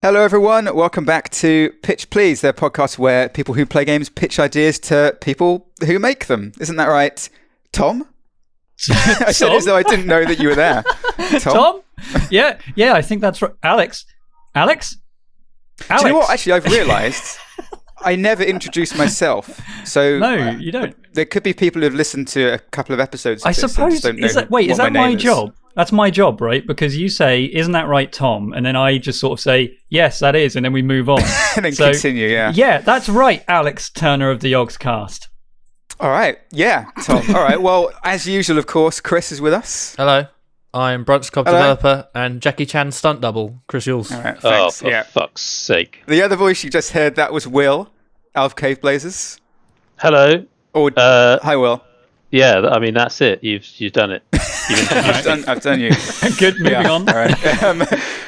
Hello everyone, welcome back to Pitch Please, their podcast where people who play games pitch ideas to people who make them. Isn't that right, Tom? I said it as though I didn't know that you were there. Tom? Yeah, I think that's right. Alex? Do you know what? Actually, I've realised I never introduced myself. So no, you don't. There could be people who've listened to a couple of episodes of I suppose. Is that my job? That's my job, right? Because you say, "Isn't that right, Tom?" And then I just sort of say, "Yes, that is," and then we move on. And then continue, yeah. Yeah, that's right, Alex Turner of the Yogscast. All right, yeah, Tom. All right, well, as usual, of course, Chris is with us. Hello. I'm Brunch Club developer and Jackie Chan stunt double, Chris Yules. All right, thanks. For fuck's sake. The other voice you just heard, that was Will, Alf Cave Blazers. Hello. Hi, Will. Yeah, I mean, that's it. You've done it. I've done you. Good, moving on. All right.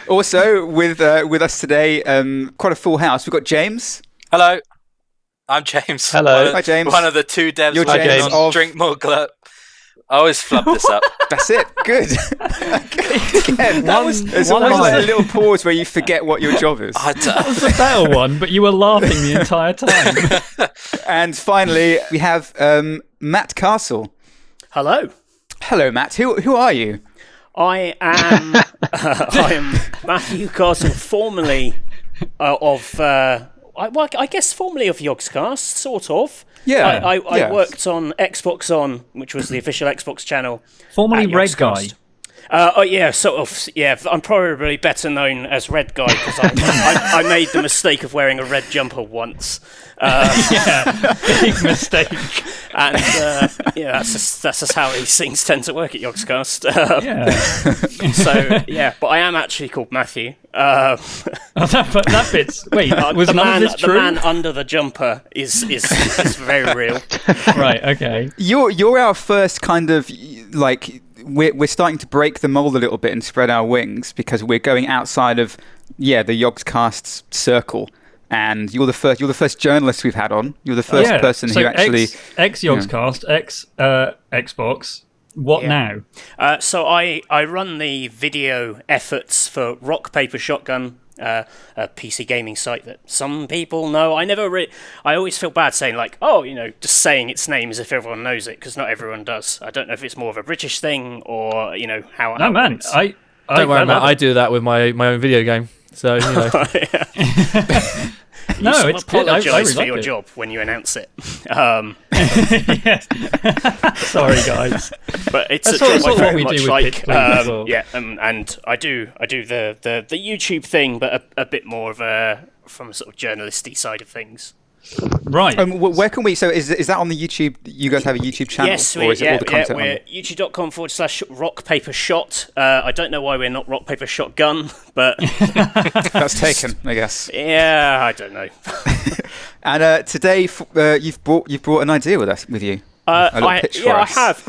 Also, with us today, quite a full house. We've got James. Hello. I'm James. Hello. Hi, James. One of the two devs You're James on of... Drink More Glut. I always flub this up. That's it. Good. Again, there's always a little pause where you forget what your job is. That was a better one, but you were laughing the entire time. And finally, we have Matt Castle. Hello. Hello, Matt. Who are you? I am Matthew Castle, formerly I guess formerly of Yogscast, sort of. Yeah. I worked on Xbox On, which was the official Xbox channel. Formerly at Red Guy. Sort of. Yeah, I'm probably better known as Red Guy because I made the mistake of wearing a red jumper once. Big mistake. And that's just how these things tend to work at Yogscast. But I am actually called Matthew. That bit's. Wait, was none of this true? The man under the jumper is very real. Right. Okay. You're our first kind of like. We're starting to break the mold a little bit and spread our wings because we're going outside of the Yogscast circle. And you're the first journalist we've had on. You're the first person who actually ex Yogscast, ex Xbox. What now? So I run the video efforts for Rock Paper Shotgun, a PC gaming site that some people know. I always feel bad saying just saying its name as if everyone knows it because not everyone does. I don't know if it's more of a British thing or how. No, man, don't worry, Matt. I do that with my own video game. So No, it's good. I apologise for really your like job when you announce it. Yes. Sorry, guys. But it's That's a job sort of I what very we much do with like. Pitch Please as well. And I do the YouTube thing, but a bit more of from a sort of journalisty side of things. Right. Where can we? So is that on the YouTube? You guys have a YouTube channel? Yes, or is it all the content we're youtube.com/rockpapershot. I don't know why we're not Rock Paper Shotgun, but that's taken, I guess. Yeah, I don't know. And today you've brought an idea with you. I have.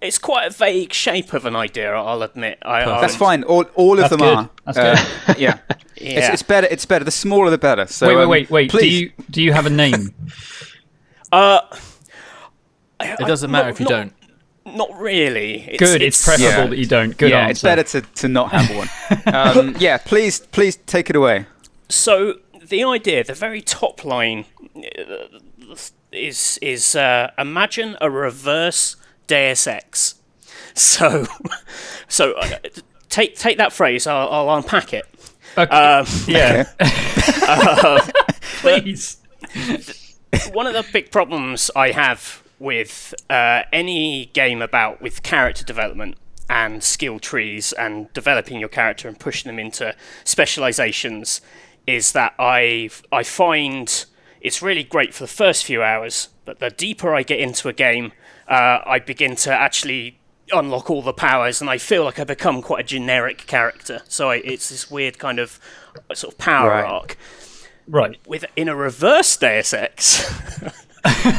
It's quite a vague shape of an idea, I'll admit. That's fine. All of them good. are. That's good. Yeah. Yeah. It's better. It's better. The smaller, the better. So wait. Please. Do you have a name? it doesn't matter if you don't. Not really. It's preferable that you don't. Good answer. It's better to not have one. Please take it away. So the idea, the very top line, is imagine a reverse Deus Ex. So take that phrase. I'll unpack it. Okay. Please. One of the big problems I have with any game with character development and skill trees and developing your character and pushing them into specializations is that I find it's really great for the first few hours, but the deeper I get into a game, I begin to actually unlock all the powers, and I feel like I become quite a generic character. So it's this weird kind of sort of power arc. Right. In a reverse Deus Ex,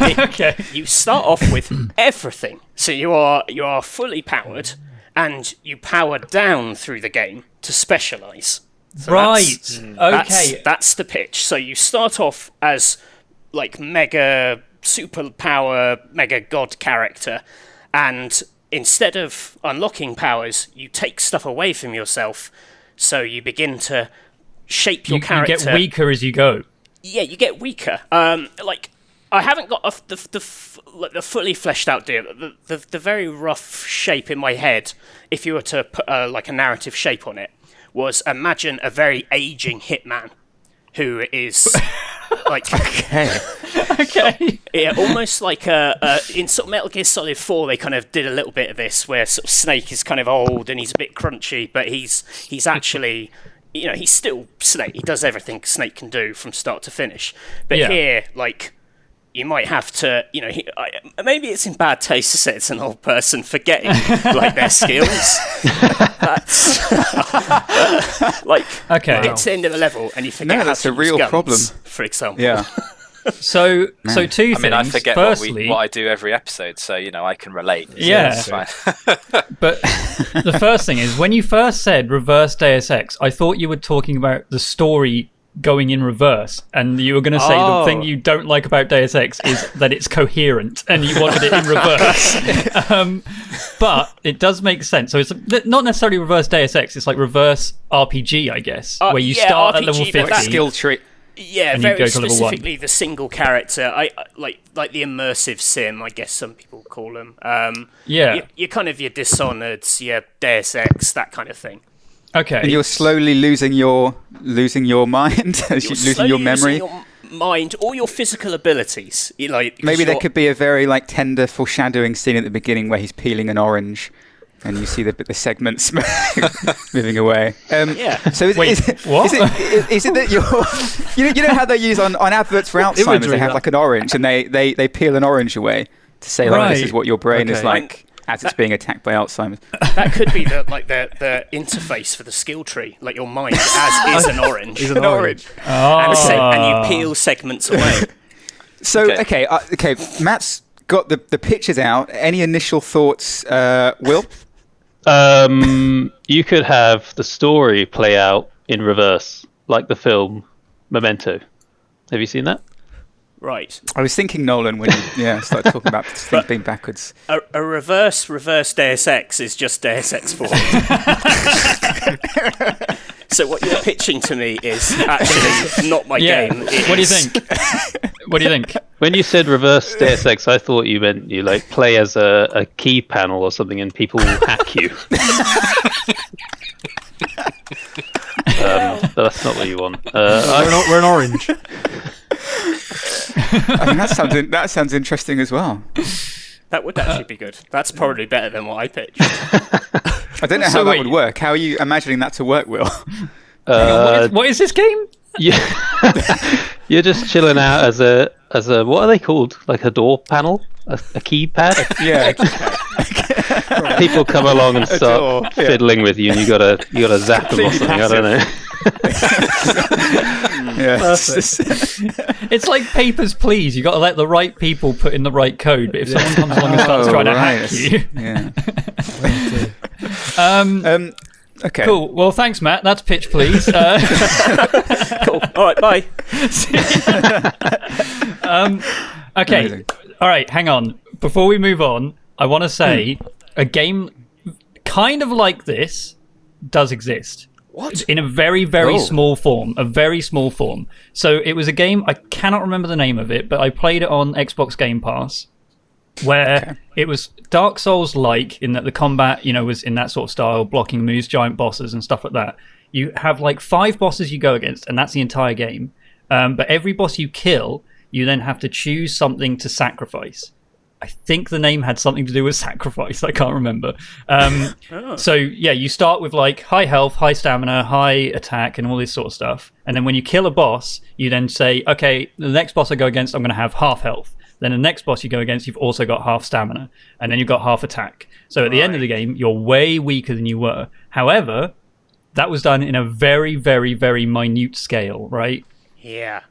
okay. You start off with everything. So you are fully powered, and you power down through the game to specialize. So that's the pitch. So you start off as like mega superpower, mega god character, and instead of unlocking powers, you take stuff away from yourself So you begin to shape your character. You get weaker as you go. Yeah, you get weaker. I haven't got the fully fleshed out deal. The very rough shape in my head, if you were to put like a narrative shape on it, was imagine a very aging hitman who is like okay. Yeah, almost like in sort of Metal Gear Solid 4, they kind of did a little bit of this where sort of Snake is kind of old and he's a bit crunchy, but he's actually. He's still Snake. He does everything Snake can do from start to finish. But here, like, you might have to, maybe it's in bad taste to say it's an old person forgetting, like, their skills. That's, like, okay. You get to the end of the level and you forget how that's to a real guns, problem. For example. Yeah. So two things. I mean, I forget Firstly, what I do every episode, so I can relate. Yeah. It's fine. But the first thing is, when you first said reverse Deus Ex, I thought you were talking about the story going in reverse, and you were going to say the thing you don't like about Deus Ex is that it's coherent, and you wanted it in reverse. But it does make sense. So it's not necessarily reverse Deus Ex; it's like reverse RPG, I guess, where you start at level 50. Skill tree. Yeah, and very specifically the single character. I like the immersive sim, I guess some people call them. You're kind of your Dishonored, your Deus Ex, that kind of thing. Okay. And you're slowly losing your mind, losing your memory. Losing your mind or your physical abilities. Maybe there could be a very tender foreshadowing scene at the beginning where he's peeling an orange. And you see the segments moving away. So is it that you're... You know how they use on adverts for Alzheimer's, they have like an orange and they peel an orange away to say this is what your brain is like as it's being attacked by Alzheimer's. That could be the interface for the skill tree, like your mind as is an orange. Is an orange. And you peel segments away. So, okay, Matt's got the pictures out. Any initial thoughts, Will? You could have the story play out in reverse, like the film Memento. Have you seen that? Right. I was thinking Nolan when you started talking about things being backwards. A reverse Deus Ex is just Deus Ex 4. So what you're pitching to me is actually not my game. What do you think? What do you think? When you said reverse Deus Ex, I thought you meant you play as a key panel or something and people will hack you. But that's not what you want. We're an orange. I mean, that sounds interesting as well. That would actually be good. That's probably better than what I pitched. I don't know how that would work. How are you imagining that to work, Will? What is this game? You're just chilling out as a what are they called? Like a door panel, a keypad. Yeah. People come along and start fiddling with you, and you gotta zap them or something. Passive. I don't know. Yeah. It's like Papers, Please. You got to let the right people put in the right code. But if someone comes along and starts trying to hack you, okay. Cool. Well, thanks, Matt. That's pitch, please. Cool. All right. Bye. Okay. Amazing. All right. Hang on. Before we move on, I want to say a game kind of like this does exist. What? In a very, very small form. A very small form. So it was a game, I cannot remember the name of it, but I played it on Xbox Game Pass, where it was Dark Souls-like in that the combat, was in that sort of style, blocking moves, giant bosses and stuff like that. You have 5 bosses you go against, and that's the entire game. But every boss you kill, you then have to choose something to sacrifice. I think the name had something to do with sacrifice. I can't remember. So, you start with high health, high stamina, high attack, and all this sort of stuff. And then when you kill a boss, you then say, okay, the next boss I go against, I'm going to have half health. Then the next boss you go against, you've also got half stamina. And then you've got half attack. So at the end of the game, you're way weaker than you were. However, that was done in a very, very, very minute scale, right? Yeah.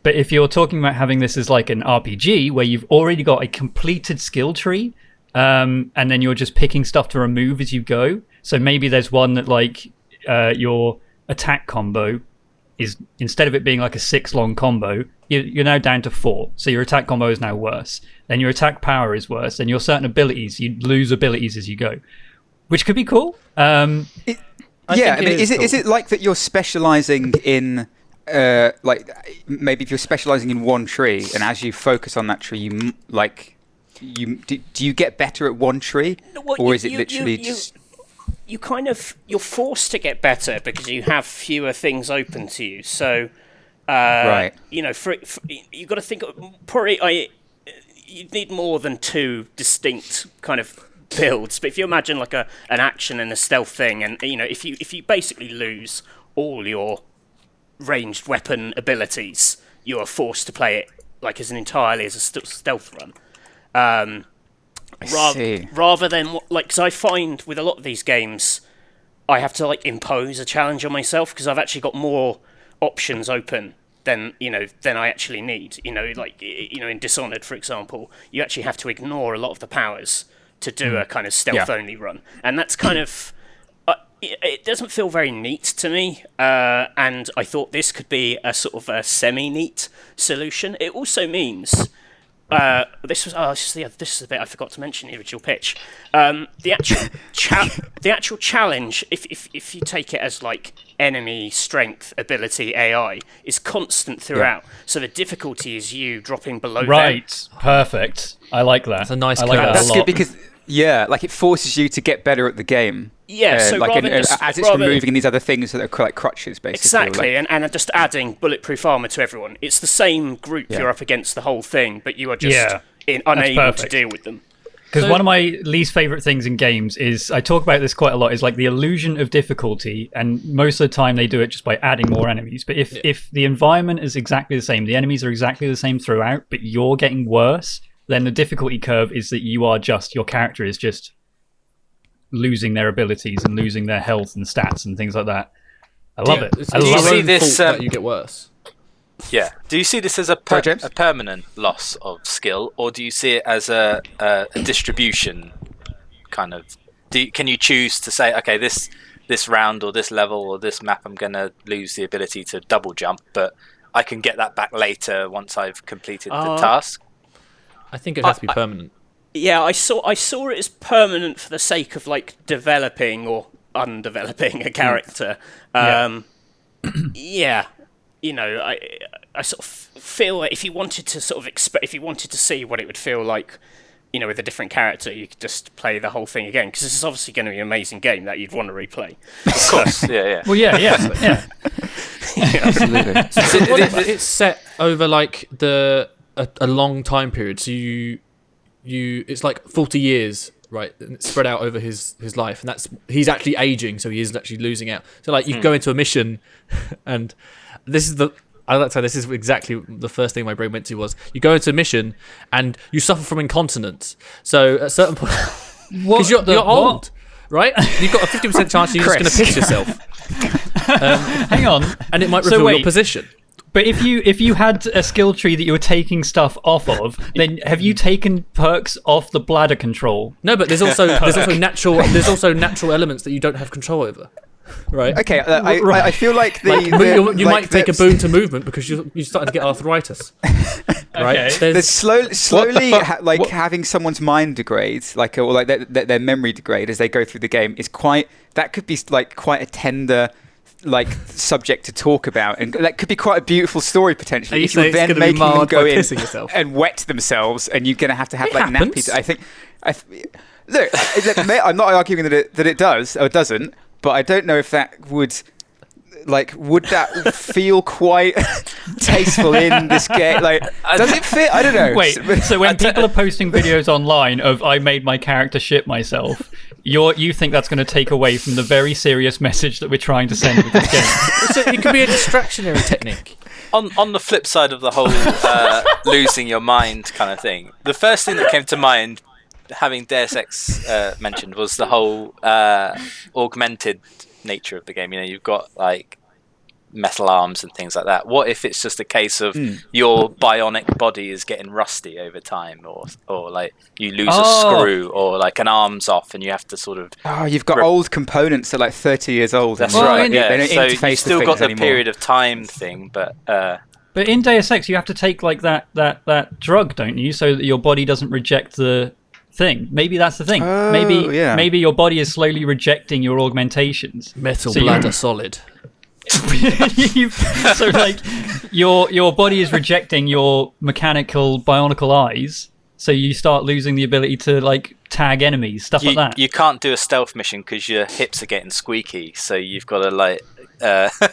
But if you're talking about having this as like an RPG where you've already got a completed skill tree, and then you're just picking stuff to remove as you go. So maybe there's one that your attack combo is, instead of it being like a 6-long combo, you're now down to 4. So your attack combo is now worse. Then your attack power is worse. Then your certain abilities, you lose abilities as you go, which could be cool. I mean, is it like that you're specializing in, like maybe if you're specializing in one tree, and as you focus on that tree, do you get better at one tree, or is it literally just? You're forced to get better because you have fewer things open to you. So, right. You know, you've got to think. Probably, you need more than two distinct kind of builds. But if you imagine like an action and a stealth thing, and you know, if you basically lose all your ranged weapon abilities, you are forced to play it like as entirely as a stealth run. Rather than because I find with a lot of these games, I have to like impose a challenge on myself because I've actually got more options open than I actually need. In Dishonored, for example, you actually have to ignore a lot of the powers to do a kind of stealth only run, and that's kind of it doesn't feel very neat to me. And I thought this could be a sort of a semi-neat solution. It also means. This is the bit I forgot to mention in the original pitch. The actual challenge, if you take it as like enemy strength, ability, AI, is constant throughout. Yeah. So the difficulty is you dropping below them. Right, perfect. I like that. That's a nice. That's good because like it forces you to get better at the game. Yeah, so as it's removing these other things that are like crutches, basically. Exactly, and just adding bulletproof armor to everyone. It's the same group you're up against the whole thing, but you are just unable to deal with them. Because one of my least favourite things in games is, I talk about this quite a lot, is like the illusion of difficulty, and most of the time they do it just by adding more enemies. But if the environment is exactly the same, the enemies are exactly the same throughout, but you're getting worse, then the difficulty curve is that your character is just losing their abilities and losing their health and stats and things like that. I love it. Do you see this that you get worse? Yeah. Do you see this as a permanent loss of skill, or do you see it as a distribution kind of? Can you choose to say, okay, this round or this level or this map, I'm going to lose the ability to double jump, but I can get that back later once I've completed the task? I think it has to be permanent. Yeah, I saw it as permanent for the sake of like developing or undeveloping a character. I sort of feel like if you wanted to if you wanted to see what it would feel like, with a different character, you could just play the whole thing again, because this is obviously going to be an amazing game that you'd want to replay. Of course, yeah. Well, yeah. Absolutely. So what if it's set over like a long time period? So it's like 40 years, right? And it's spread out over his life, and he's actually aging, so he isn't actually losing out. So like you go into a mission, and I like to say this is exactly the first thing my brain went to was you go into a mission and you suffer from incontinence. So at a certain point, because you're old, right? You've got a 50% chance you're just going to piss yourself. Hang on, and it might reveal your position. But if you had a skill tree that you were taking stuff off of, then have you taken perks off the bladder control? No, but there's also natural elements that you don't have control over. Right. Okay. I feel like you might take a boon to movement because you're starting to get arthritis. Right. Okay. There's slowly having someone's mind degrade, or their memory degrade as they go through the game is that could be like quite a tender subject to talk about, and that could be quite a beautiful story potentially. If you're then making them go in and wet themselves, and you're going to have nappies. I think. Look, I'm not arguing that it does or doesn't. But I don't know if that would that feel quite tasteful in this game? Does it fit? I don't know. Wait, so when people are posting videos online of I made my character shit myself, you think that's going to take away from the very serious message that we're trying to send with this game? It could be a distractionary technique. On the flip side of the whole losing your mind kind of thing, the first thing that came to mind, having Deus Ex mentioned, was the whole augmented nature of the game. You've got like metal arms and things like that. What if it's just a case of your bionic body is getting rusty over time, or like you lose a screw, or like an arm's off and you have to sort of you've got old components that are like 30 years old. That's right. They don't so interface you've still to got the anymore. period of time thing, but in Deus Ex you have to take like that drug, don't you, so that your body doesn't reject the thing. Maybe that's the thing. Oh, maybe yeah. maybe your body is slowly rejecting your augmentations. Metal So bladder solid. So like your body is rejecting your mechanical bionicle eyes, so you start losing the ability to like tag enemies, stuff like that. You can't do a stealth mission because your hips are getting squeaky, so you've got to like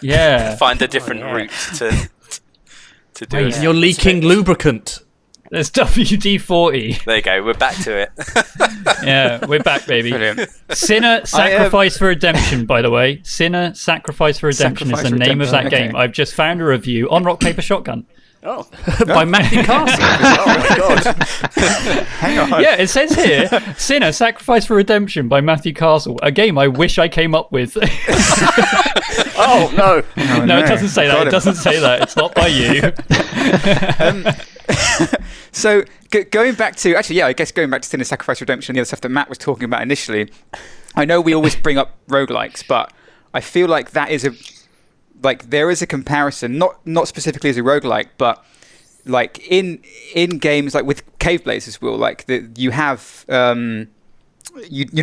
Yeah. find a different route to do it. You're leaking lubricant. There's WD-40. There you go, we're back to it. Yeah, we're back, baby. Brilliant. Sinner Sacrifice for Redemption, by the way. Sinner Sacrifice for Redemption is the Sacrifice for name of that Redemption, game. okay. I've just found a review on Rock Paper Shotgun. Oh, By Matthew Castle. oh my god! Hang on. Yeah, it says here, Sinner Sacrifice for Redemption by Matthew Castle, a game I wish I came up with. Oh no! Oh, No, it doesn't say that. Got It him. doesn't say that. It's not by you. So going back to I guess going back to Sinner Sacrifice Redemption and the other stuff that Matt was talking about initially, I know we always bring up roguelikes, but I feel like that is there is a comparison, not specifically as a roguelike, but like in games like with Cave Blazers, you have you're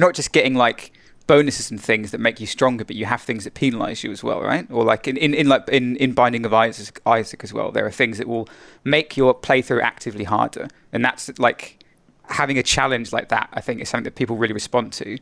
not just getting like bonuses and things that make you stronger, but you have things that penalize you as well, right? Or like in Binding of Isaac as well, there are things that will make your playthrough actively harder, and that's like having a challenge like that. I think is something that people really respond to.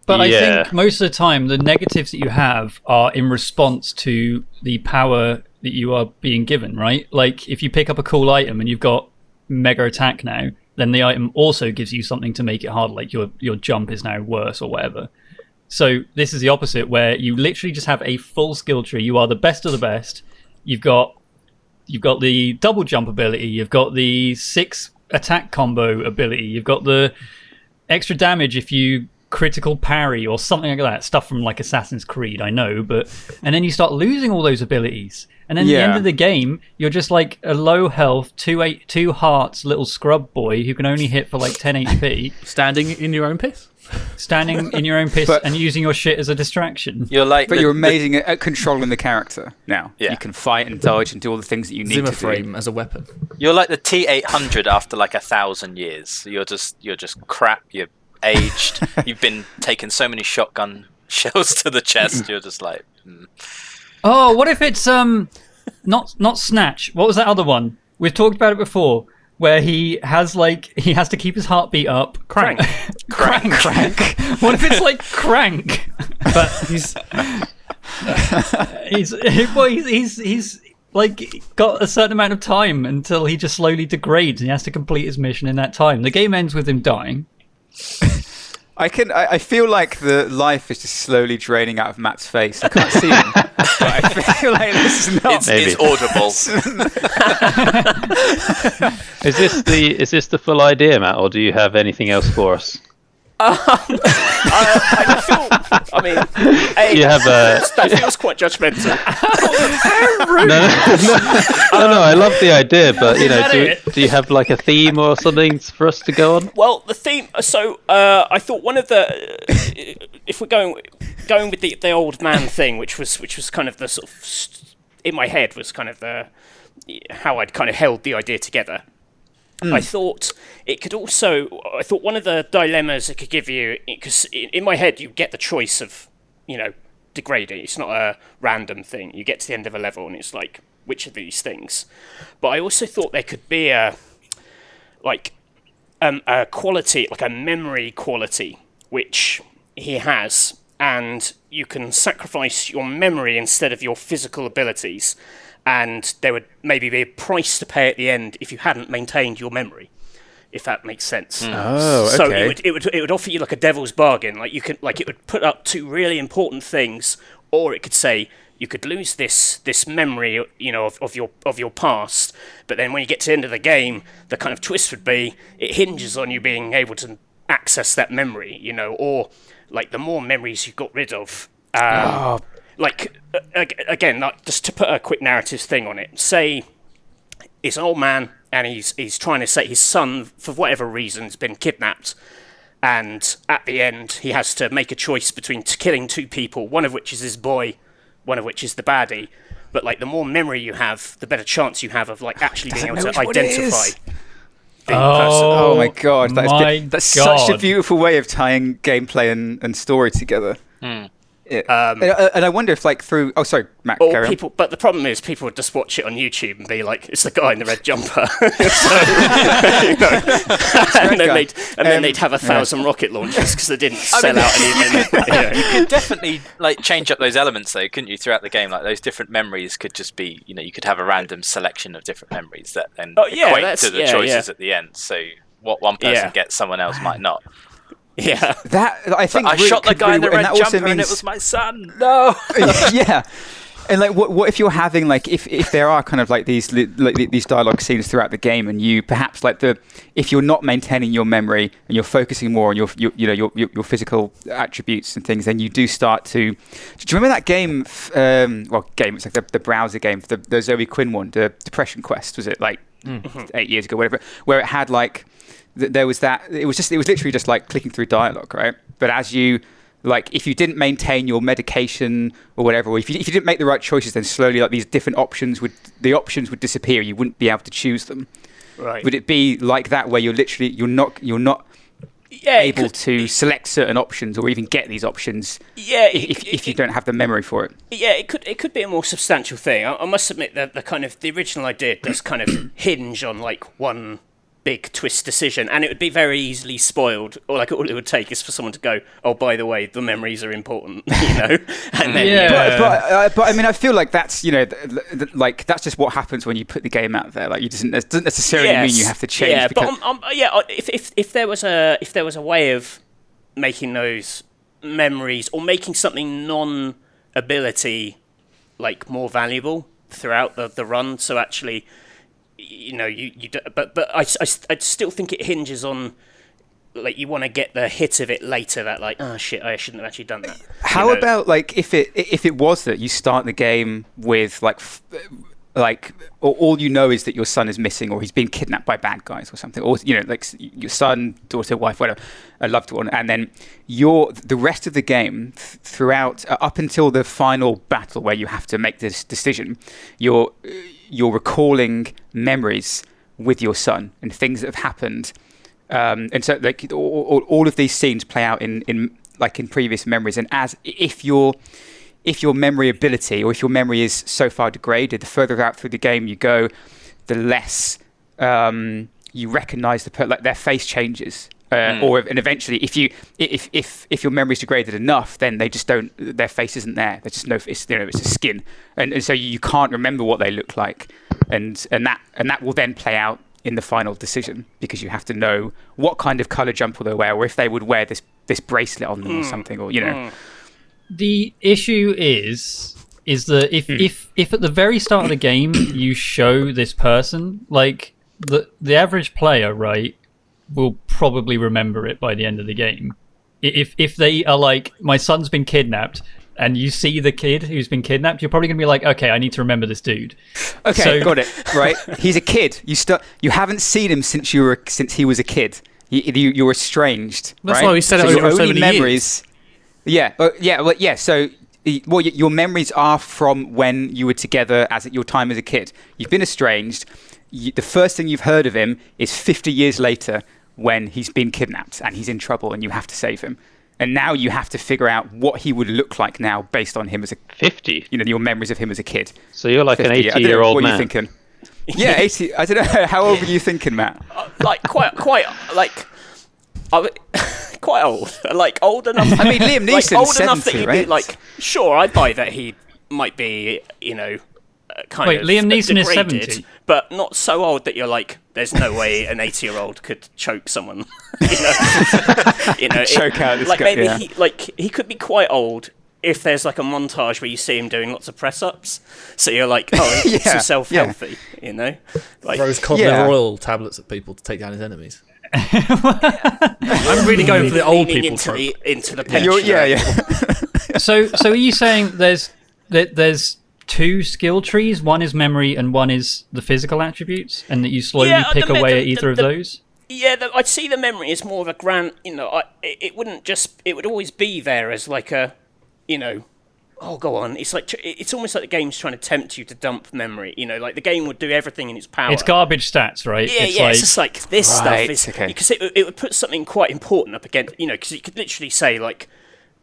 But I Yeah. think most of the time, the negatives that you have are in response to the power that you are being given, right? Like, if you pick up a cool item and you've got mega attack now, then the item also gives you something to make it harder, like your jump is now worse or whatever. So this is the opposite, where you literally just have a full skill tree. You are the best of the best. You've got the double jump ability. You've got the 6 attack combo ability. You've got the extra damage if you critical parry or something like that. Stuff from like Assassin's Creed, I know, and then you start losing all those abilities. And then at the end of the game, you're just like a low health, 2 hearts little scrub boy who can only hit for like 10 HP, Standing in your own piss. standing in your own piss But- and using your shit as a distraction. You're like, But you're amazing at controlling the character now. Yeah. You can fight and dodge and do all the things that you need Zimmer to do. frame as a weapon. You're like the T800 after like 1,000 years. You're just crap. You're aged. You've been taking so many shotgun shells to the chest. You're just like. Oh, what if it's not Snatch? What was that other one? We've talked about it before, where he has to keep his heartbeat up. Crank. Crank. What if it's like Crank? But he's like got a certain amount of time until he just slowly degrades and he has to complete his mission in that time. The game ends with him dying. I feel like the life is just slowly draining out of Matt's face. I can't see him, but I feel like this is not. It's audible. Is this the full idea, Matt, or do you have anything else for us? I mean, You have that feels quite judgmental. no, I love the idea, but you know, that it? do you have like a theme or something for us to go on? Well, the theme. So I thought one of the, if we're going with the old man thing, which was kind of the sort of in my head was kind of the how I'd kind of held the idea together. I thought it could also. I thought one of the dilemmas it could give you, because in my head you get the choice of, degrading. It's not a random thing. You get to the end of a level and it's like, which of these things? But I also thought there could be a quality, like a memory quality, which he has, and you can sacrifice your memory instead of your physical abilities. And there would maybe be a price to pay at the end if you hadn't maintained your memory, if that makes sense. Oh, okay. So it would offer you like a devil's bargain. Like it would put up 2 really important things, or it could say you could lose this memory, of your past. But then when you get to the end of the game, the kind of twist would be it hinges on you being able to access that memory, or like the more memories you got rid of. Like, again, like, just to put a quick narrative thing on it, say it's an old man and he's trying to say his son, for whatever reason, has been kidnapped, and at the end he has to make a choice between killing 2 people, one of which is his boy, one of which is the baddie. But like, the more memory you have, the better chance you have of like actually being able to identify the person. Oh my god, that's such a God. beautiful way of tying gameplay and story together. Hmm. And I wonder if, like, through... Oh, sorry, Matt, Or carry on. people, but the problem is people would just watch it on YouTube and be like, "It's the guy in the red jumper," and then they'd have 1,000 rocket launchers because they didn't sell out any of them. You could definitely like change up those elements though, couldn't you, throughout the game? Like those different memories could just be, you could have a random selection of different memories that then equate to the choices at the end. So what one person gets, someone else might not. Yeah, That, I think... I shot the guy in the red and that jumper also and it means- was my son. No. Yeah. And like, what if you're having, like, if there are kind of like these these dialogue scenes throughout the game, and you perhaps if you're not maintaining your memory and you're focusing more on your physical attributes and things, then you do start to. Do you remember that game? It's like the browser game, the Zoe Quinn one, the Depression Quest. Was it like 8 years ago, whatever? Where it had like there was that. It was literally just like clicking through dialogue, right? But as you if you didn't maintain your medication or whatever, or if you didn't make the right choices, then slowly like these different options would disappear. You wouldn't be able to choose them. right. Would it be like that, where you're not able to select certain options or even get these options? Yeah, if you don't have the memory for it. Yeah, it could be a more substantial thing. I must admit that the original idea does kind of hinge on like one big twist decision, and it would be very easily spoiled. Or like all it would take is for someone to go, "Oh, by the way, the memories are important," and then But I mean, I feel like that's like that's just what happens when you put the game out there. Like it doesn't necessarily mean you have to change. Yeah, because... but if there was a way of making those memories or making something non-ability like more valuable throughout the run, so actually. But I still think it hinges on like you want to get the hit of it later, that like, oh shit, I shouldn't have actually done that. How about like if it was that you start the game with all you know is that your son is missing or he's been kidnapped by bad guys or something, or like your son, daughter, wife, whatever, a loved one, and then the rest of the game throughout up until the final battle where you have to make this decision, you're recalling memories with your son and things that have happened, and so like all of these scenes play out in previous memories, and as if your memory ability or if your memory is so far degraded, the further out through the game you go, the less you recognize their face changes. And eventually, if your memory is degraded enough, then they just don't. Their face isn't there. There's just no. It's a skin, and so you can't remember what they look like, and that will then play out in the final decision, because you have to know what kind of color jumper they wear, or if they would wear this bracelet on them or something, or The issue is that if at the very start of the game you show this person, like the average player, right, will probably remember it by the end of the game. If they are like, my son's been kidnapped, and you see the kid who's been kidnapped, you're probably going to be like, okay, I need to remember this dude. Okay, got it. Right, he's a kid. You haven't seen him since he was a kid. You're estranged. That's right? why we said it over so many years. Yeah. So, your memories are from when you were together, your time as a kid. You've been estranged. The first thing you've heard of him is 50 years later, when he's been kidnapped and he's in trouble, and you have to save him. And now you have to figure out what he would look like now, based on him as a 50. Your memories of him as a kid. So you're like 50, an 80-year-old man. What are you thinking? Yeah, 80. I don't know. How old were you thinking, Matt? Quite old, like old enough. I mean, Liam Neeson's like, old 70, enough that he'd right? be like, sure, I'd buy that he might be, kind Wait, of Liam Neeson is degraded, 70? but not so old that you're like, there's no way an 80-year-old could choke someone. Choke out this like guy, maybe yeah. he could be quite old if there's like a montage where you see him doing lots of press-ups. So you're like, oh, he keeps himself healthy, Like, Throws cognitive oil tablets at people to take down his enemies. I'm really going for the old leaning people trope. into the pensioner. Yeah. So are you saying there's two skill trees? One is memory and one is the physical attributes, and that you slowly pick away at either of those? Yeah, I'd see the memory as more of a grand. It would always be there as like a, oh, go on. It's like it's almost like the game's trying to tempt you to dump memory. You know, like the game would do everything in its power. It's garbage stats, right? Yeah, it's yeah. like, It's just like this Right, stuff is okay. because it would put something quite important up against. You know, because you could literally say like,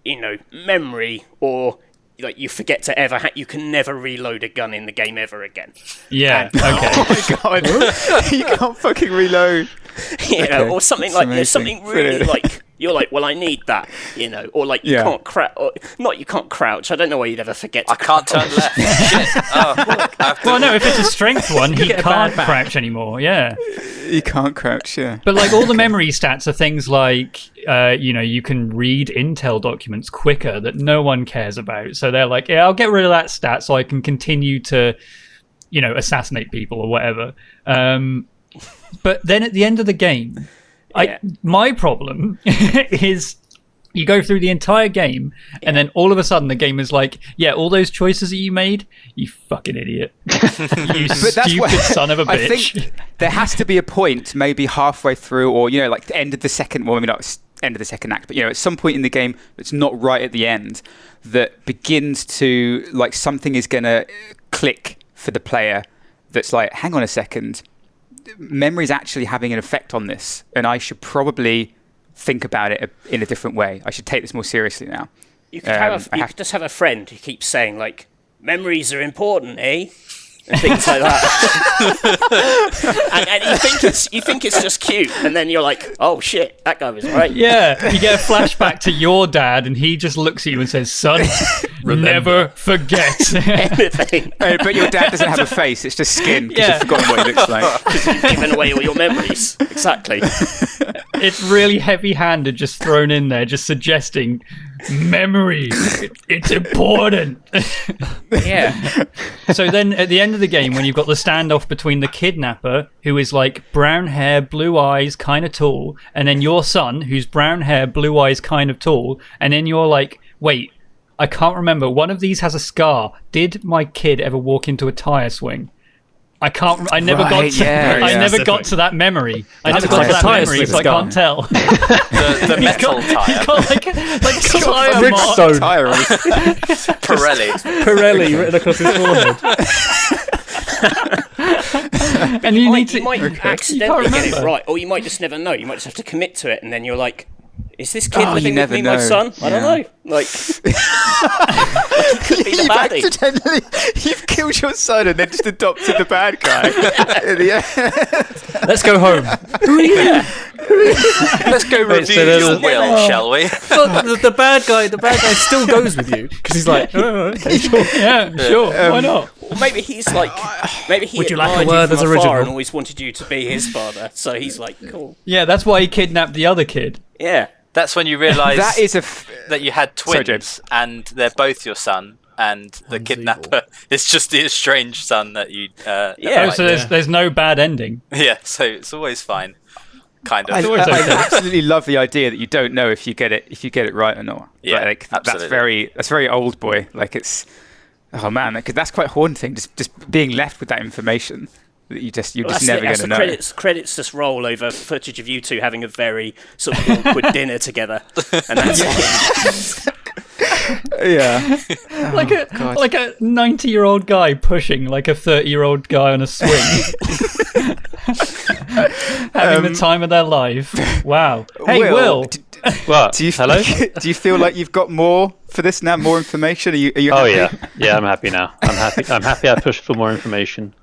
you know, memory or. Like you forget to ever, you can never reload a gun in the game ever again. yeah, okay. Oh my god, you can't fucking reload. You know, or something That's like amazing. something really Brilliant. like you're like, well, I need that, you know, or like you Yeah. can't crouch, you can't crouch. I don't know why you'd ever forget. To I can't turn left. Shit. Oh, I have to- Well, no, if it's a strength one, he get a can't bad back. crouch anymore. Yeah. You can't crouch, yeah. But like all the memory stats are things like, you know, you can read Intel documents quicker that no one cares about. So they're like, yeah, I'll get rid of that stat so I can continue to, you know, assassinate people or whatever. But then at the end of the game, Yeah. my problem is you go through the entire game and then all of a sudden the game is like, yeah, all those choices that you made, you fucking idiot. You stupid son of a bitch. I think there has to be a point, maybe halfway through, or you know, like the end of the second. Well, maybe not end of the second act, but you know, at some point in the game that's not right at the end, that begins to like something is gonna click for the player. That's like, hang on a second, memory's actually having an effect on this, and I should probably think about it in a different way. I should take this more seriously now. You could could just have a friend who keeps saying like, memories are important, eh? And things like that. and you think it's just cute, and then you're like, oh shit, that guy was right. Yeah, you get a flashback to your dad, and he just looks at you and says, "Son, never forget." Anything. But your dad doesn't have a face; it's just skin. Because Yeah. you've forgotten what he looks like. You've given away all your memories. Exactly. It's really heavy-handed, just thrown in there, just suggesting memory. It's important. Yeah. So then, at the end of the game, when you've got the standoff between the kidnapper, who is like brown hair, blue eyes, kind of tall, and then your son, who's brown hair, blue eyes, kind of tall, and then you're like, wait, I can't remember. One of these has a scar. Did my kid ever walk into a tire swing? I can't. I never got Right, to. yeah, I yeah. never got to that memory. I never That's got like to a that tire memory, swing so I scar. can't tell. the metal He's tire. got like a tire mark. Bridgestone. Tire on his- Pirelli. Pirelli written across his forehead. And you need You to. might You can't accidentally get it remember. right, or you might just never know. You might just have to commit to it, and then you're like, is this kid Oh, living you with never me, my know. son? I don't Yeah. know. Like, could be the You've baddie. accidentally you've killed your son and then just adopted the bad guy. In the end. Let's go home. Let's go Wait, review so there's your a- will, shall we? But the bad guy still goes with you because he's like, oh, okay, sure. Yeah, sure. Why not? Or maybe he's like, maybe he Would you like a admired word you as from afar original? and always wanted you to be his father. So he's like, cool. Yeah, that's why he kidnapped the other kid. Yeah. That's when you realise That is that you had Sorry, twins, and they're both your son, and the kidnapper is just the estranged son that you. Yeah. Oh, like. so there's no bad ending. Yeah, so it's always fine, kind of. I always okay. absolutely love the idea that you don't know if you get it right or not. Yeah, like, absolutely. that's very old boy. Like it's, oh man, because that's quite haunting. Just being left with that information that you're just That's never going that's to the know. credits just roll over footage of you two having a very sort of awkward dinner together, and that's it. Yeah, Like a 90-year-old guy pushing like a 30-year-old guy on a swing. Having the time of their life. Wow. Hey, Will. What? Do you Hello? do you feel like you've got more for this now? More information? Are you Oh happy? yeah, I'm happy now. I'm happy. I pushed for more information.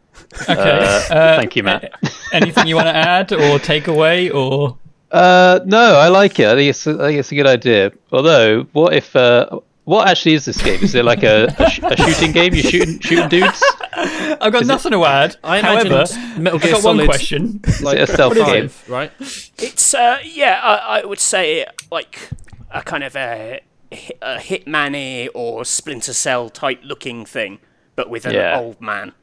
Okay. Thank you, Matt. Anything you want to add or take away or? No, I like it. I think it's a good idea. Although, what if? What actually is this game? Is it like a shooting game? You shooting dudes? I've got nothing to add. I However, imagined Metal I've Gear got Solid, one question. like Is it a stealth game? 5, right? It's I would say like a kind of a Hitman-y or Splinter Cell type looking thing, but with an Yeah. old man.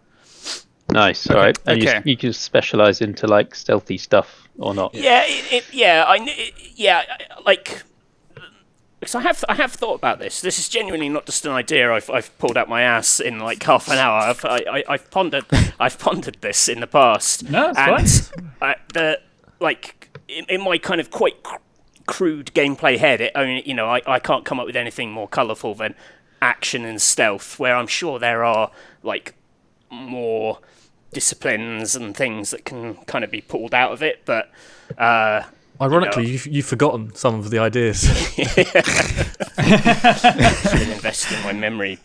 Nice. All right. And okay. you can specialize into like stealthy stuff or not? Yeah, like. Because I have thought about this. This is genuinely not just an idea I've pulled out my ass in like half an hour. I've pondered this in the past. No, it's fine. In my kind of quite crude gameplay head, it only I can't come up with anything more colourful than action and stealth, where I'm sure there are like more disciplines and things that can kind of be pulled out of it, but ironically, you've forgotten some of the ideas. should have invested in my memory.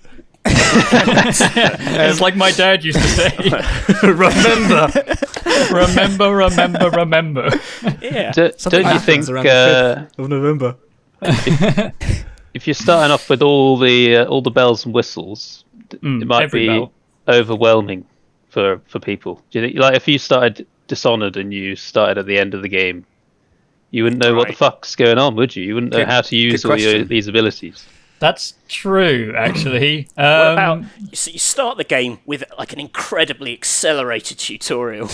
It's like my dad used to say, remember. Yeah. Something Don't you think happens around the 5th of November? if you're starting off with all the bells and whistles, it might every be bell. overwhelming for people? Do you think, like, if you started Dishonored and you started at the end of the game, you wouldn't know what the Right. fuck's going on, would you? You wouldn't know Good- how to use good all question. these abilities. That's true, actually. What about so you start the game with like an incredibly accelerated tutorial?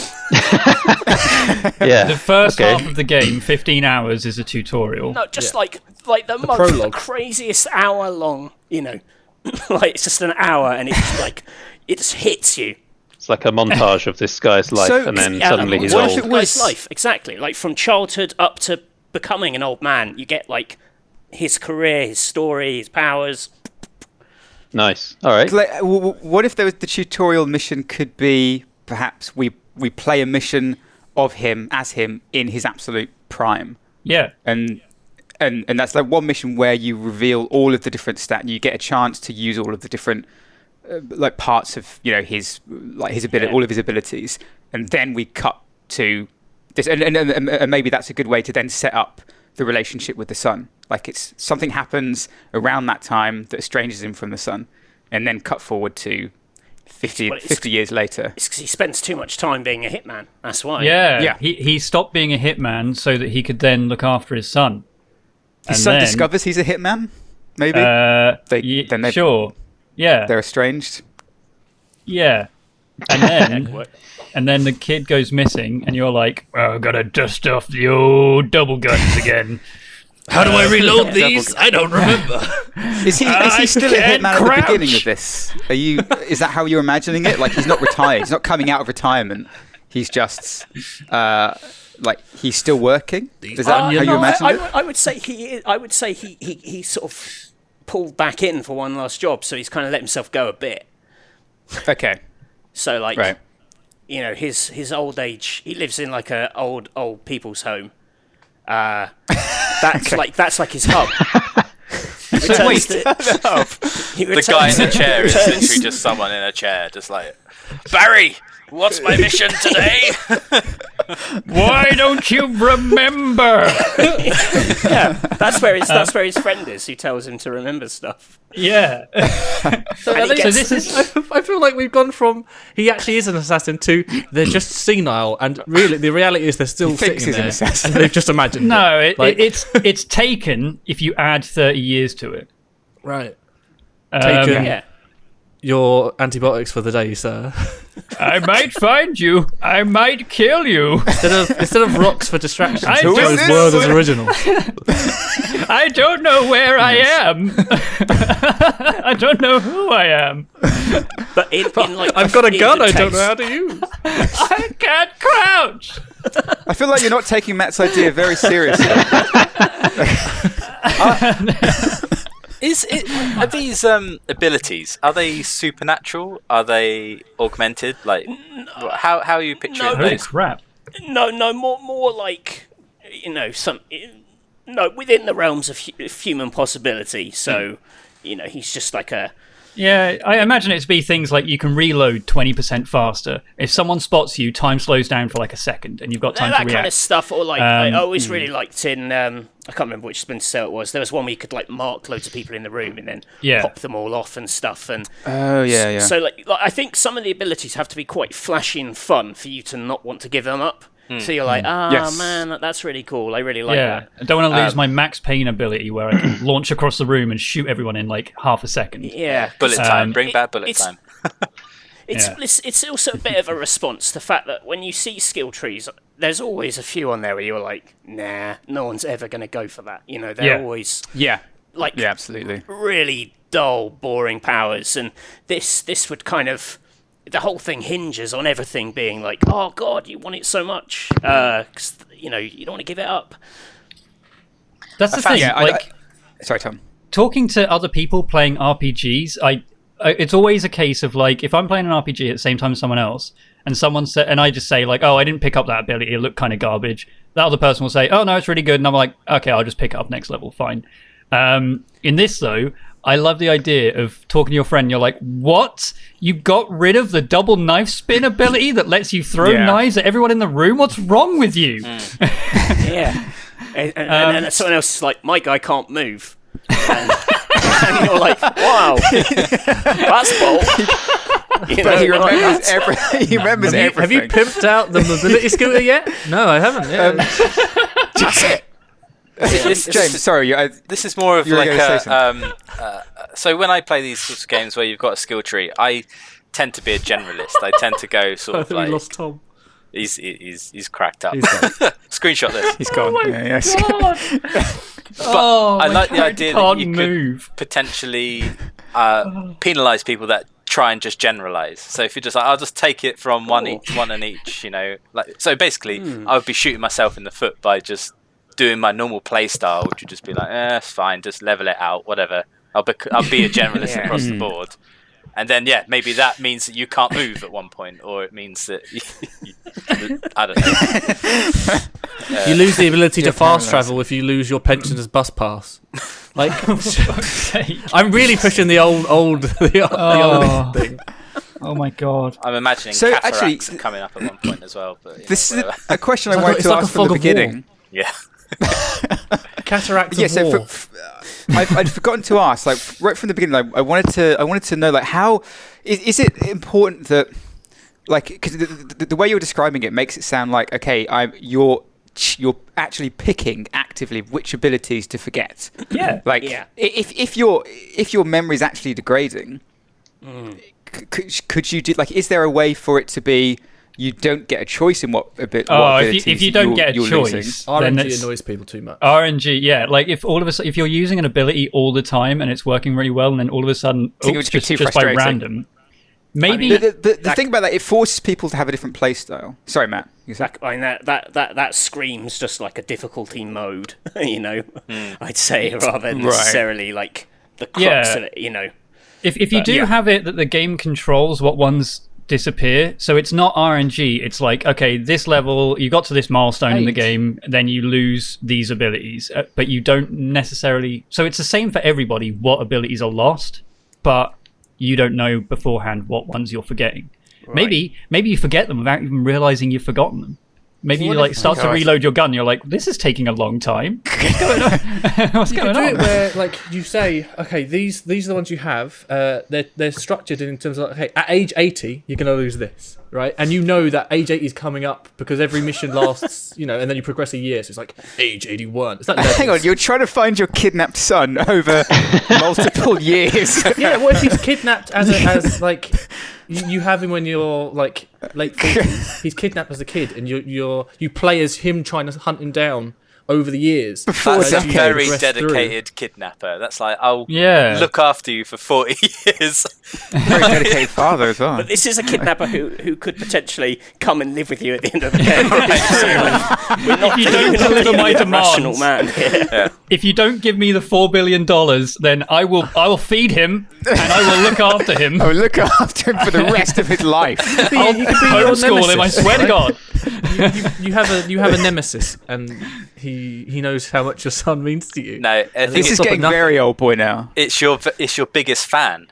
Yeah. the first okay. half of the game, 15 hours, is a tutorial. No, just like the prologue. craziest hour long, like it's just an hour and it's like it just hits you. It's like a montage of this guy's life, So- and then Yeah, suddenly he's what if old. it was- Guy's life, exactly. Like from childhood up to becoming an old man, you get like his career, his story, his powers. Nice. All right. Like, what if there was the tutorial mission could be perhaps we play a mission of him as him in his absolute prime, Yeah. and that's like one mission where you reveal all of the different stats. You get a chance to use all of the different like parts of his ability, all of his abilities, and then we cut to this, and maybe that's a good way to then set up the relationship with the son. Like it's something happens around that time that estranges him from the son, and then cut forward to 50 years later. It's because he spends too much time being a hitman. That's why. Yeah. Yeah. He stopped being a hitman so that he could then look after his son. His And son then, discovers he's a hitman. Maybe sure. Yeah. they're estranged. Yeah. And then the kid goes missing, and you're like, oh, gotta dust off the old double guns again. How do I reload these? I don't remember. Is he I still a can't hitman at crouch. the beginning of this? Is that how you're imagining it? Like he's not retired. He's not coming out of retirement. He's just like he's still working. Is that how you imagine it? I would say he sort of pulled back in for one last job, so he's kind of let himself go a bit. Okay. So like, Right. his old age. He lives in like a old people's home. That's like his hub. He returns to- he The guy in the returns- chair is returns- literally just someone in a chair, just like, Barry, what's my mission today? Why don't you remember? Yeah, that's where his friend is, who tells him to remember stuff. Yeah. So this is I feel like we've gone from he actually is an assassin to they're just senile, and really the reality is they're still thinks sitting he's an there assassin. and they've just imagined. no. Like- It's taken if you add 30 years to it. Right. Um, Taken. yeah. Your antibiotics for the day, sir. I might find you. I might kill you. Instead of rocks for distraction, I he don't chose know word as where- original. I don't know where I am. I don't know who I am. But in like I've got a in gun the I don't know case- how to use. I can't crouch. I feel like you're not taking Matt's idea very seriously. Are these abilities, are they supernatural? Are they augmented? Like, how are you picturing No. Holy those? crap. No, more like within the realms of human possibility. So, he's just like a. Yeah, I imagine it's be things like you can reload 20% faster. If someone spots you, time slows down for like a second, and you've got time that to react. kind of stuff, or like I always really liked in I can't remember which Splinter Cell it was. There was one where you could like mark loads of people in the room and then Yeah. pop them all off and stuff. And Oh yeah. so like I think some of the abilities have to be quite flashy and fun for you to not want to give them up. So you're like, Yes. man, that's really cool. I really like Yeah, that. I don't want to lose my Max Payne ability where I can launch across the room and shoot everyone in like half a second. Yeah, Bullet time. Bring back bullet it's- time. It's also a bit of a response to the fact that when you see skill trees, there's always a few on there where you're like, nah, no one's ever going to go for that. They're Yeah. always Yeah. like Yeah. Absolutely. really dull, boring powers, and this would kind of the whole thing hinges on everything being like, oh god, you want it so much, 'cause, you don't want to give it up. That's the thing. Yeah. Like, Sorry, Tom. talking to other people playing RPGs, it's always a case of like, if I'm playing an RPG at the same time as someone else, and someone said, and I just say like, oh, I didn't pick up that ability, it looked kind of garbage. That other person will say, oh no, it's really good, and I'm like, okay, I'll just pick it up next level, fine. In this though, I love the idea of talking to your friend. You're like, what? You got rid of the double knife spin ability that lets you throw knives at everyone in the room? What's wrong with you? Yeah. And someone else is like, my guy can't move. And you're like, wow, that's bold. But he remembers everything. He remembers everything. Have you pimped out the mobility scooter yet? No, I haven't. Yeah. James, sorry. This is more of like a. So when I play these sorts of games where you've got a skill tree, I tend to be a generalist. I tend to go sort of like. We lost Tom. He's cracked up. He's Screenshot this. He's gone. Oh my God. But I like the idea that you move. could potentially penalise people that try and just generalise. So if you're just like, I'll just take it from one and each, you know. Like, so basically, I would be shooting myself in the foot by just doing my normal play style, which would just be like, it's fine, just level it out, whatever. I'll be a generalist across the board. And then, maybe that means that you can't move at one point, or it means that I don't know. You lose the ability to fast travel if you lose your pensioner's bus pass. Like, I'm really pushing the old thing. Oh my God! I'm imagining So cataracts actually, coming up at one point as well. But this is a question I wanted to like ask a from fog the of war. beginning. Yeah. Cataracts Yeah, of war. I'd forgotten to ask, like right from the beginning. Like, I wanted to know, like, how is it important that, like, because the way you're describing it makes it sound like, okay, you're actually picking actively which abilities to forget. Yeah. Like, if your memory is actually degrading, could you do, like, is there a way for it to be? You don't get a choice in what abilities if you don't get a choice, RNG then annoys people too much. RNG, yeah. Like if you're using an ability all the time and it's working really well, and then all of a sudden, it would be too just by frustrating. random. Maybe the thing about that, it forces people to have a different play style. Sorry, Matt. That screams just like a difficulty mode, you know. I'd say rather than necessarily like the crux of it, you know. If you do have it that the game controls what ones disappear, so it's not RNG, it's like, okay, this level you got to this milestone in the game, then you lose these abilities, but you don't necessarily, so it's the same for everybody what abilities are lost, but you don't know beforehand what ones you're forgetting. Maybe you forget them without even realizing you've forgotten them. Maybe you start to reload your gun. You're like, this is taking a long time. What's going on? What's going on? You could do it where, like, you say, okay, these are the ones you have. They're structured in terms of, like, okay, at age 80, you're going to lose this, right? And you know that age 80 is coming up because every mission lasts, you know, and then you progress a year. So it's like age 81. It's like hang on, you're trying to find your kidnapped son over multiple years. Yeah, what if he's kidnapped as like you have him when you're like late 40s. He's kidnapped as a kid, and you play as him trying to hunt him down over the years. That's a very dedicated kidnapper. That's like, I'll look after you for 40 years. Very dedicated father as well. But this is a kidnapper who could potentially come and live with you at the end of the day. If you don't deliver my demands, man. if you don't give me the $4 billion, then I will feed him and I will look after him. I will look after him for the rest of his life. I'll homeschool him, I swear to God. You have a nemesis, and he knows how much your son means to you. No, this is getting very old boy now. It's your biggest fan.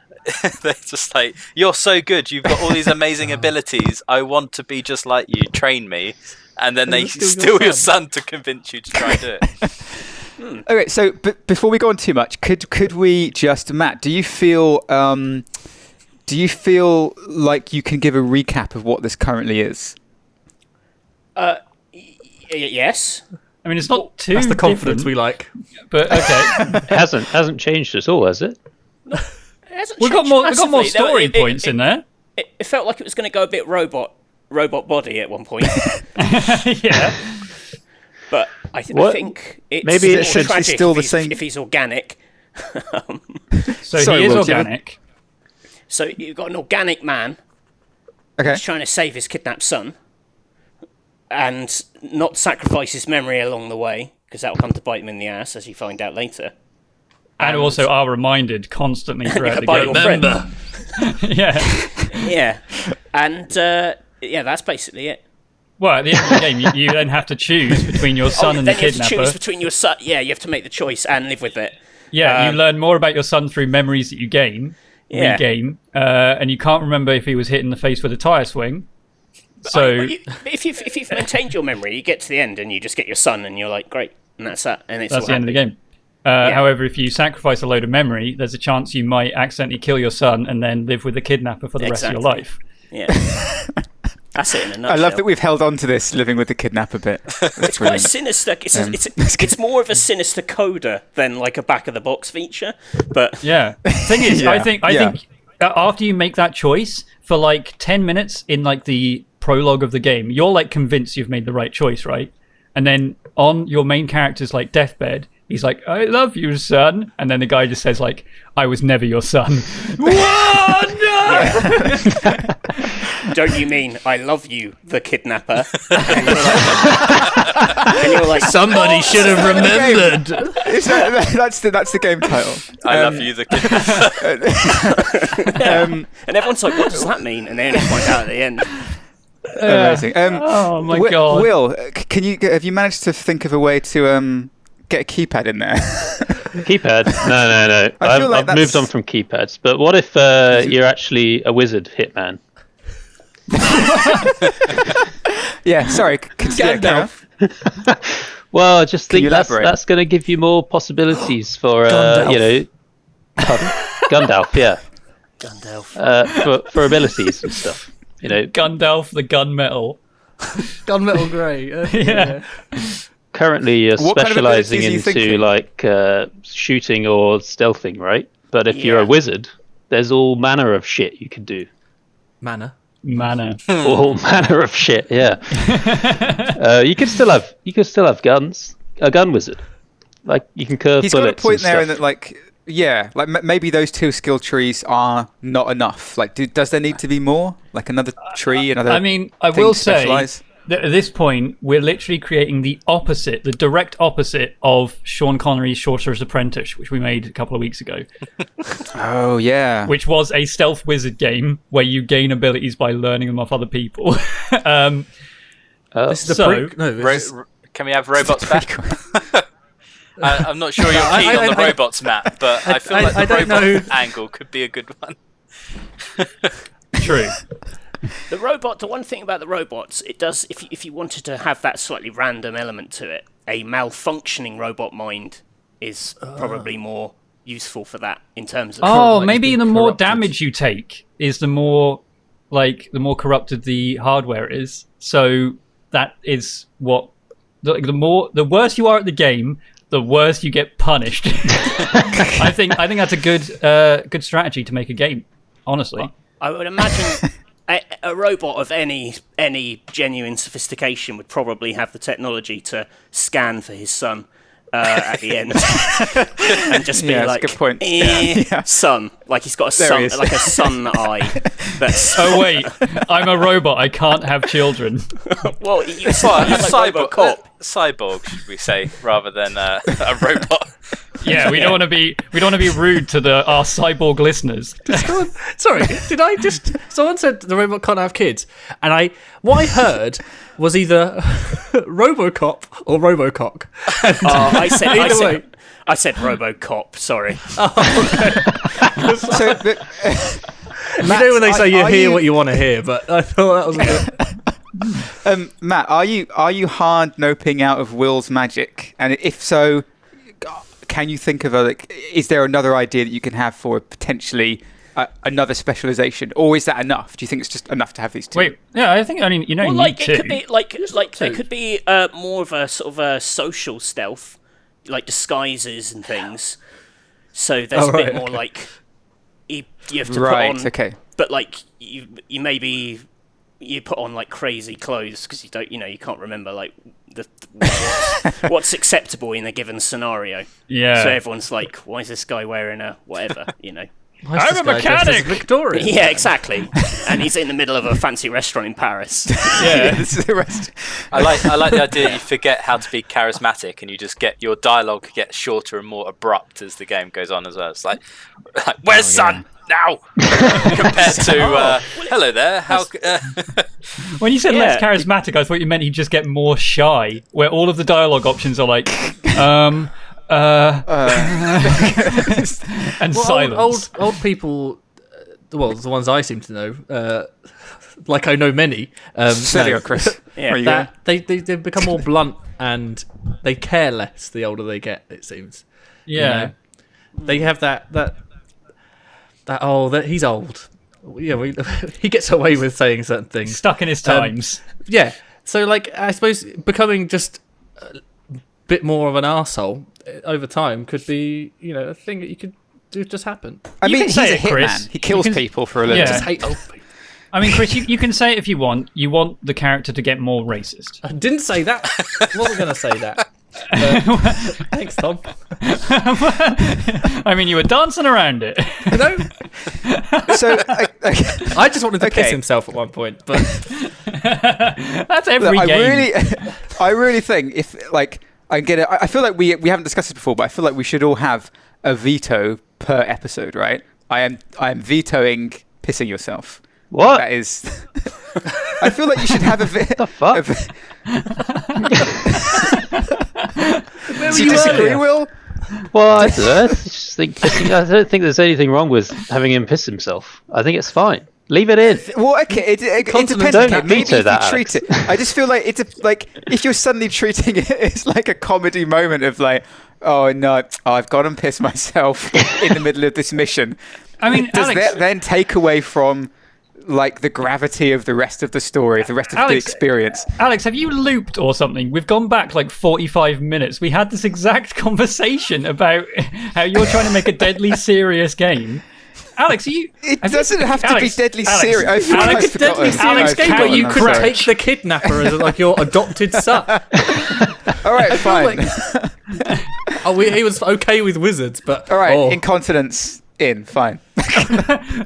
They're just like, you're so good. You've got all these amazing abilities. I want to be just like you. Train me. And then they steal your son to convince you to try and do it. Okay, so before we go on too much, could we just, Matt? Do you feel like you can give a recap of what this currently is? Yes. I mean, it's not too. That's the confidence different, we like. but okay. It hasn't changed at all, has it? We've got more story points in there. It felt like it was going to go a bit robot body at one point. Yeah. But I think it's maybe more tragic still the same if he's organic. So Sorry, he is Will, do you have organic. So you've got an organic man who's trying to save his kidnapped son and not sacrifice his memory along the way, because that will come to bite him in the ass, as you find out later. And also are reminded constantly throughout the by game. your friend. Yeah. Yeah, and that's basically it. Well, at the end of the game, you then have to choose between your son and the then you have to kidnapper. choose between your son. Yeah, you have to make the choice and live with it. Yeah, you learn more about your son through memories that you regain, and you can't remember if he was hit in the face with a tyre swing. So, if you've maintained your memory, you get to the end and you just get your son, and you're like, great, and that's that, and it's that's all the end of the happy. game. However, if you sacrifice a load of memory, there's a chance you might accidentally kill your son and then live with the kidnapper for the rest of your life. Yeah. That's it in a nutshell. I love that we've held on to this living with the kidnapper bit. It's quite sinister. It's more of a sinister coda than like a back of the box feature. But yeah, thing is, I think after you make that choice for like 10 minutes in like the prologue of the game, you're like convinced you've made the right choice, right? And then on your main character's like deathbed, he's like, "I love you, son," and then the guy just says like, "I was never your son." What? No! Don't you mean I love you, the kidnapper? And you're like, Somebody should have remembered. That's the game title. I love you, the kidnapper. and everyone's like, what does that mean? And they only find out at the end. Amazing. Oh my god. Will, have you managed to think of a way to get a keypad in there? Keypad? No. I've moved on from keypads. But what if you're actually a wizard hitman? Yeah, sorry. Gandalf. Well, I just think that's elaborate? going to give you more possibilities for, Gandalf. Pardon? Gandalf, yeah. Gandalf. For abilities and stuff. Gandalf the gunmetal. Gunmetal Grey. Yeah. Currently, you're What kind of specializing abilities are you into thinking? like shooting or stealthing, right? But if you're Yeah. a wizard, there's all manner of shit you can do. Mana. All manner of shit, yeah. You could still have guns. A gun wizard, like you can curve He's got a bullets. point there in and that, maybe those two skill trees are not enough. Like, does there need to be more? Like another tree, another. I mean, I thing will to say specialise? that at this point, we're literally creating the direct opposite of Sean Connery's Sorcerer's Apprentice, which we made a couple of weeks ago, Oh yeah. which was a stealth wizard game where you gain abilities by learning them off other people. This is the So- Can we have robots back? I'm not sure you're keen on the robots, Matt, but I feel like the robot angle could be a good one. True. The one thing about the robots, it does, if you wanted to have that slightly random element to it, a malfunctioning robot mind is probably more useful for that in terms of. Oh, like maybe being the more corrupted. damage you take is the more corrupted the hardware is. So that is what the worse you are at the game, the worse you get punished. I think that's a good strategy to make a game. Honestly, I would imagine a robot of any genuine sophistication would probably have the technology to scan for his son at the end and just be Yeah, that's a like, good point. son, like he's got a There he son, is. like a sun eye. That's oh wait, I'm a robot. I can't have children. well, you Well, like cyborg, RoboCop. cyborg, should we say, rather than a robot? Yeah, we don't want to be rude to our cyborg listeners. Sorry, did I just? Someone said the robot can't have kids, and what I heard was either RoboCop or RoboCock. I said RoboCop. Sorry. So, You know when they say you are hear you- what you want to hear, but I thought that was a bit. Matt, are you hard noping out of Will's magic? And if so, can you think of is there another idea that you can have for potentially another specialization, or is that enough? Do you think it's just enough to have these two? Wait, yeah, I think you don't Well, need like to. it could be like there could be more of a sort of a social stealth, like disguises and things. So there's a bit more like you have to put on, okay. but like you maybe you put on like crazy clothes because you can't remember like what's acceptable in a given scenario. Yeah. So everyone's like, why is this guy wearing a whatever? I'm a mechanic! Victorian. Yeah, exactly. And he's in the middle of a fancy restaurant in Paris. Yeah. This is the rest. I like the idea you forget how to be charismatic and you just get your dialogue gets shorter and more abrupt as the game goes on as well. It's like where's Sun now? Compared to hello there. How? When you said less Yeah. charismatic, I thought you meant he'd just get more shy, where all of the dialogue options are like, and silence. Old people. Well, the ones I seem to know, like I know many. Steady no, on, Chris. Yeah. Where you that they become more blunt and they care less the older they get. It seems. Yeah. You know? They have that he's old. Yeah, he gets away with saying certain things. Stuck in his times. Yeah. So, like, I suppose becoming just a bit more of an arsehole over time could be, a thing that you could do just happen. I You mean, can he's say a it, Chris. hitman. He kills You can- people for a living. Yeah. Just hate old people. I mean, Chris, you can say it if you want. You want the character to get more racist. I didn't say that. I wasn't going to say that. Thanks, Tom. I mean, you were dancing around it. No, So, I just wanted to piss Okay. himself at one point, but That's every I game. I really think if I get it. I feel like we haven't discussed this before, but I feel like we should all have a veto per episode, right? I am vetoing pissing yourself. What? That is. I feel like you should have a The fuck? Do you disagree, Will? Well, I don't know. I just think I don't think there's anything wrong with having him piss himself. I think it's fine. Leave it in. Well, okay, it depends. Don't Okay, maybe veto if that, you treat it, I just feel like if you're suddenly treating it as like a comedy moment of like, oh no, I've gone and pissed myself in the middle of this mission. I mean, Does Alex, that then take away from like the gravity of the rest of the story, the rest of the Alex, experience? Alex, have you looped or something? We've gone back like 45 minutes. We had this exact conversation about how you're trying to make a deadly serious game. Alex, It doesn't have to be deadly serious. I feel like Alex, I've forgotten. deadly serious I've game, but forgotten, you I'm could sorry. take the kidnapper as like your adopted son. All right, fine. He was okay with wizards, but All right, oh. incontinence in, fine.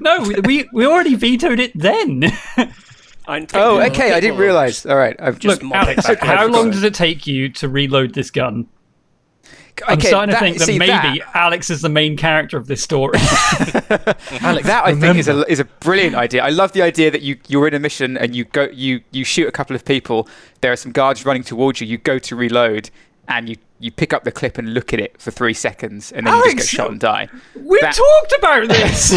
No, we already vetoed it then. Oh, okay, I didn't realise. All right, I've Look, Alex, how long does it take you to reload this gun? I'm starting to think that maybe Alex is the main character of this story. Alex, That I think is remember. a brilliant idea. I love the idea that you're in a mission and you shoot a couple of people. There are some guards running towards you. You go to reload and you pick up the clip and look at it for 3 seconds and then you just Alex, get shot and die. We That- talked about this.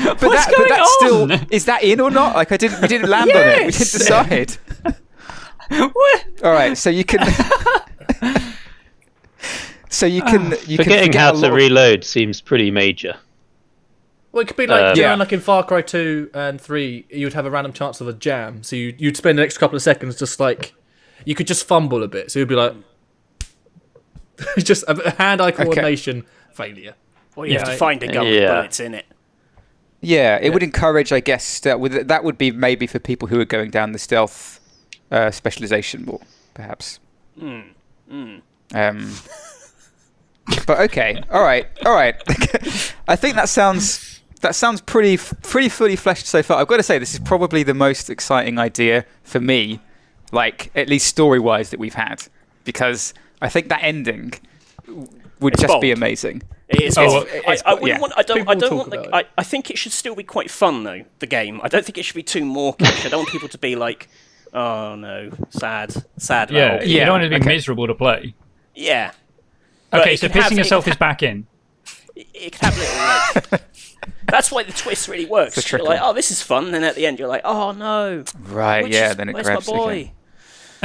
But What's that, going but that's on? still, is that in or not? Like we didn't land on it. We didn't Yes. decide. What? All right, so you can. So you can Forgetting forget how a to lot of- reload seems pretty major. Well, it could be like, Yeah. like in Far Cry 2 and 3, you would have a random chance of a jam. So you'd spend an extra couple of seconds just like, you could just fumble a bit. So you'd be like, just a hand-eye coordination failure. Or you have Yeah, to find a gun with yeah. bullets in it. Yeah, it would encourage, I guess, that would be maybe for people who are going down the stealth specialization more, perhaps. But okay, all right. I think that sounds pretty fully fleshed so far. I've got to say, this is probably the most exciting idea for me, like at least story-wise, that we've had, because I think that ending would It's just be bold. amazing. It is. Oh, I wouldn't yeah. want. I don't. People I don't talk want. about I think it should still be quite fun though. The game. I don't think it should be too mawkish. I don't want people to be like, oh no, sad. About Yeah, all you Yeah, don't want it to be okay. miserable to play. Yeah. But Okay, it so could have- pissing it yourself could is back in. It could have little like. That's why the twist really works. It's a You're trickle. like, oh, this is fun. Then at the end, you're like, oh no. Right? Then it where's grabs my boy?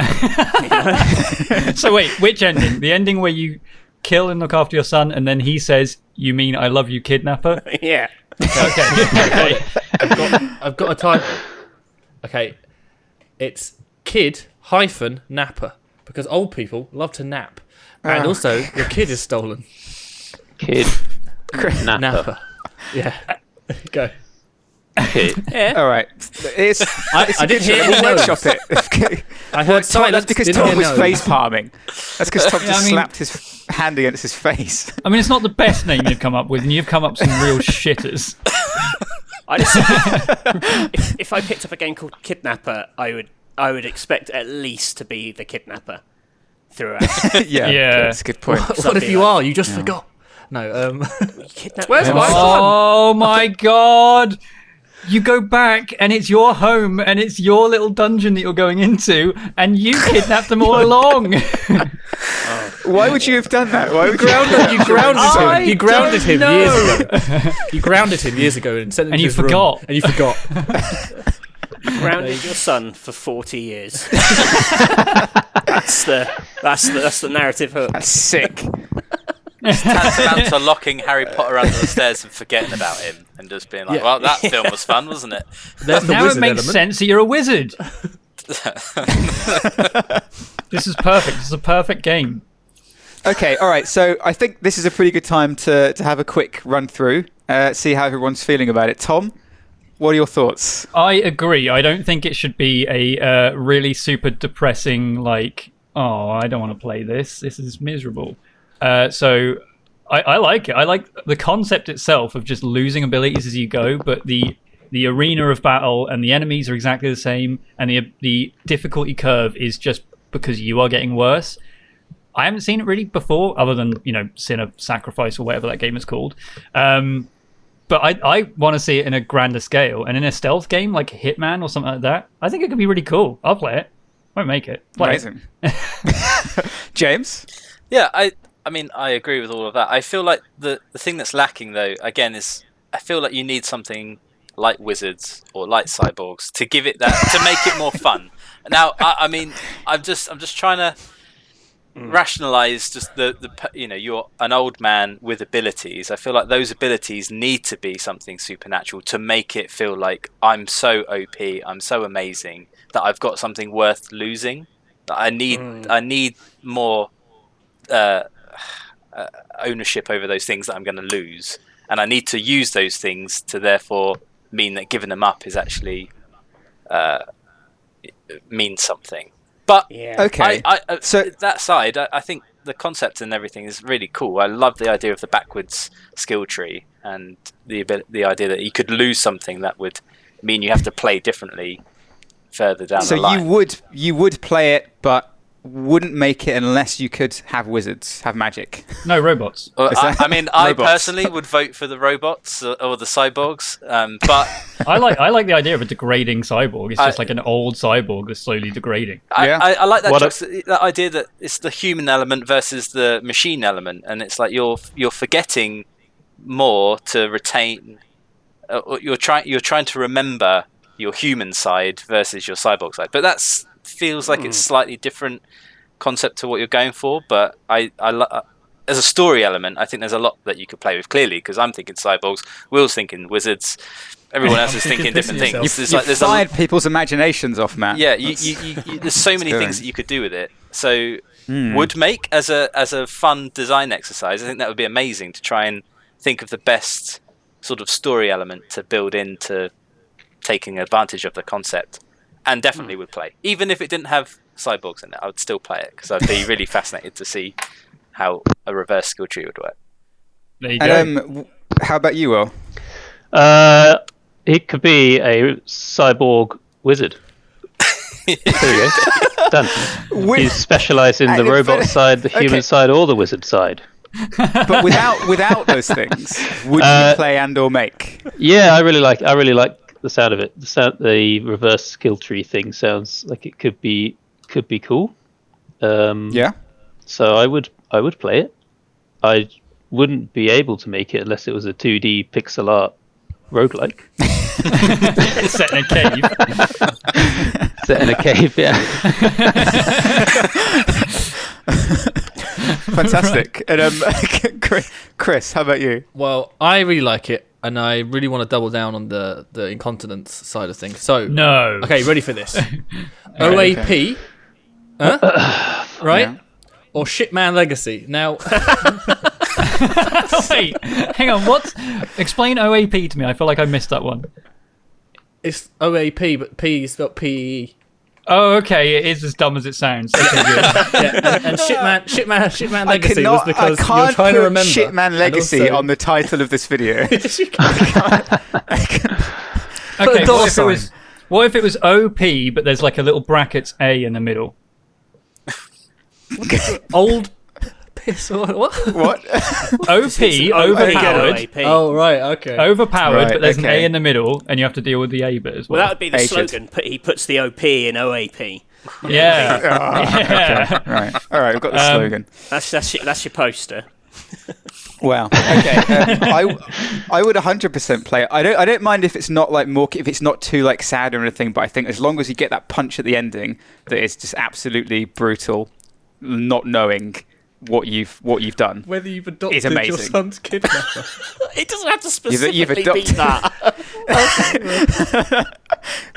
again. So wait, which ending? The ending where you kill and look after your son, and then he says, "You mean I love you, kidnapper?" Yeah. Okay. I've got a title. Okay, it's kid-napper because old people love to nap, and also your kid is stolen. Kid. Napper. Napper. Yeah. There you go. Okay. Yeah. All right. It's I didn't hear we'll any no's. workshop it. I heard Tom, silence. that's because didn't Tom hear was no's. face palming. That's because Tom just I mean- slapped his hand against his face. I mean, it's not the best name you've come up with, and you've come up with some real shitters. I just, if I picked up a game called Kidnapper, I would expect at least to be the kidnapper throughout. Yeah, that's a good point. What if you are? You just forgot. No. Kidnap- Where's my son? Oh my god! You go back, and it's your home, and it's your little dungeon that you're going into, and you kidnapped them all along. Why would you have done that? Why would you? You grounded him. You grounded him don't years ago. You grounded him years ago and sent him And to you his room. forgot. And you forgot. grounded your son for 40 years. that's the narrative hook. That's sick. Tantamount to locking Harry Potter under the stairs and forgetting about him and just being like, Yeah. well, that film was fun, wasn't it? There's the Now it wizard makes element. sense that you're a wizard. This is perfect. This is a perfect game. Okay, all right. So I think this is a pretty good time to have a quick run through, see how everyone's feeling about it. Tom, what are your thoughts? I agree. I don't think it should be a really super depressing, like, oh, I don't want to play this. This is miserable. So I like it. I like the concept itself of just losing abilities as you go, but the arena of battle and the enemies are exactly the same, and the difficulty curve is just because you are getting worse. I haven't seen it really before, other than, Sin of Sacrifice or whatever that game is called. But I want to see it in a grander scale, and in a stealth game like Hitman or something like that. I think it could be really cool. I'll play it. Won't make it. Play it. Amazing. James? Yeah, I mean, I agree with all of that. I feel like the thing that's lacking, though, again, is I feel like you need something like wizards or like cyborgs to give it that, to make it more fun. Now, I mean, I'm just trying to rationalize just you're an old man with abilities. I feel like those abilities need to be something supernatural to make it feel like I'm so OP, I'm so amazing that I've got something worth losing. That I need more ownership over those things that I'm going to lose, and I need to use those things to therefore mean that giving them up is actually means something. But Yeah. Okay. so that side, I think the concept and everything is really cool. I love the idea of the backwards skill tree and the idea that you could lose something that would mean you have to play differently further down the line. So you would play it, but wouldn't make it unless you could have wizards, have magic. No robots. Well, Is that- I mean, I robots? personally would vote for the robots or the cyborgs, but I like the idea of a degrading cyborg. It's just like an old cyborg that's slowly degrading. Yeah. I like that, What that idea that it's the human element versus the machine element, and it's like you're forgetting more to retain. You're trying to remember your human side versus your cyborg side, but that feels like it's slightly different concept to what you're going for. But as a story element, I think there's a lot that you could play with, clearly, because I'm thinking cyborgs, Will's thinking wizards, everyone else is thinking different yourself. things. There's You've like, there's fired people's imaginations off, Matt. yeah, That's- there's so many good. things that you could do with it. So would make as a fun design exercise, I think that would be amazing to try and think of the best sort of story element to build into taking advantage of the concept, and definitely would play. Even if it didn't have cyborgs in it, I would still play it, because I'd be really fascinated to see how a reverse skill tree would work. There you go. And how about you, Will? It could be a cyborg wizard. There we go. Done. You specialise in the robot side, the human Okay. side, or the wizard side. But without those things, would you play and or make? Yeah, I really like the sound of it. The reverse skill tree thing sounds like it could be cool. Yeah. So I would play it. I wouldn't be able to make it unless it was a 2D pixel art roguelike. Set in a cave. Set in a cave, yeah. Fantastic. And Chris, how about you? Well, I really like it, and I really want to double down on the incontinence side of things. So, No. okay, ready for this? OAP, right? Yeah. Or Shitman Legacy. Now, Wait, hang on. Explain OAP to me. I feel like I missed that one. It's OAP, but P is spelled PE. Oh, okay. It is as dumb as it sounds. Okay, good. Yeah, and Shipman Legacy was because I can't you're trying to put remember. Shitman Legacy also- on the title of this video. Yes, you can. Okay, dollar what if, it sign. was, what if it was OP, but there's like a little brackets A in the middle? Old piss or what? What? OP, overpowered. OAP. Oh, right, okay. Overpowered, Right, but there's an okay. A in the middle, and you have to deal with the A bit as Well, well. that would be the Agent. slogan. He puts the OP in OAP. Yeah. Okay, right. All right, we've got the slogan. That's your poster. Wow. Okay. I would 100% play it. I don't mind if it's not like more if it's not too like sad or anything. But I think as long as you get that punch at the ending, that is just absolutely brutal. Not knowing what you've done. Whether you've adopted It's amazing. your son's kidnapper. It doesn't have to You've specifically be adopted- that.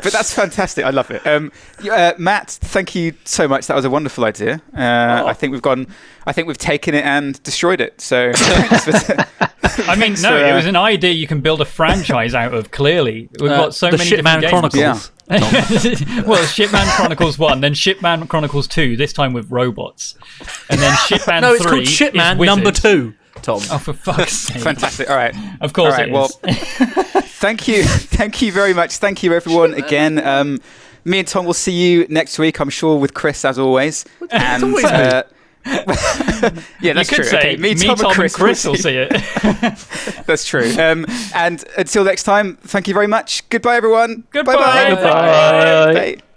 But that's fantastic. I love it. Matt, thank you so much. That was a wonderful idea. I think we've taken it and destroyed it. So thanks for I mean, no, it was an idea you can build a franchise out of, clearly. We've got so the many Shipman different games. Chronicles. Well, Shipman Chronicles 1, then Shipman Chronicles 2, this time with robots. And then Shipman 3 No, it's called Shipman is number wizards. 2, Tom. Oh, for fuck's sake. fantastic. All right. Of course All right, it well, is. Thank you very much. Thank you, everyone, again. Me and Tom will see you next week, I'm sure, with Chris, as always. And always me. yeah, that's you could true. say Okay, me, Tom, and Chris will see it. That's true. And until next time, thank you very much. Goodbye, everyone. Goodbye. Bye-bye. Goodbye. Bye.